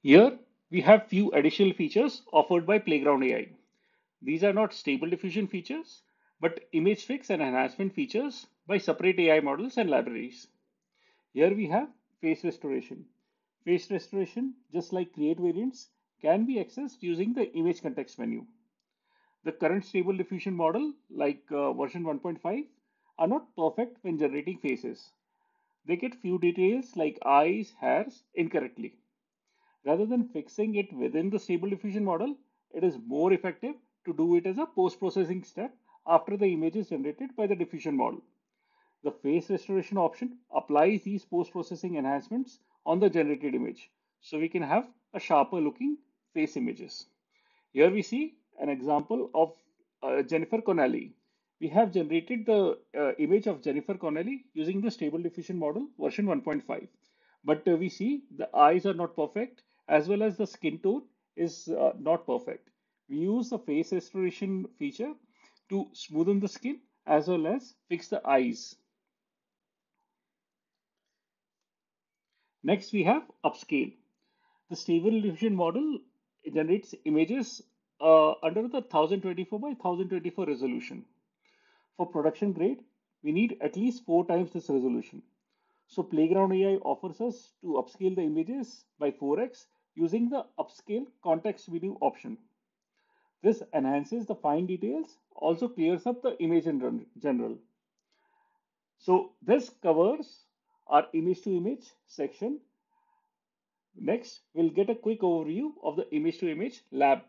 Here we have few additional features offered by Playground AI. These are not stable diffusion features, but image fix and enhancement features by separate AI models and libraries. Here we have face restoration. Face restoration, just like create variants, can be accessed using the image context menu. The current stable diffusion model, like version 1.5, are not perfect when generating faces. They get few details like eyes, hairs incorrectly. Rather than fixing it within the stable diffusion model, it is more effective to do it as a post-processing step after the image is generated by the diffusion model. The face restoration option applies these post-processing enhancements on the generated image, so we can have a sharper looking face images. Here we see an example of Jennifer Connelly. We have generated the image of Jennifer Connelly using the stable diffusion model version 1.5. But we see the eyes are not perfect as well as the skin tone is not perfect. We use the face restoration feature to smoothen the skin as well as fix the eyes. Next, we have Upscale. The stable diffusion model generates images under the 1024 by 1024 resolution. For production grade, we need at least 4 times this resolution. So Playground AI offers us to upscale the images by 4x using the upscale context menu option. This enhances the fine details, also clears up the image in general. So this covers our image to image section. Next, we'll get a quick overview of the image to image lab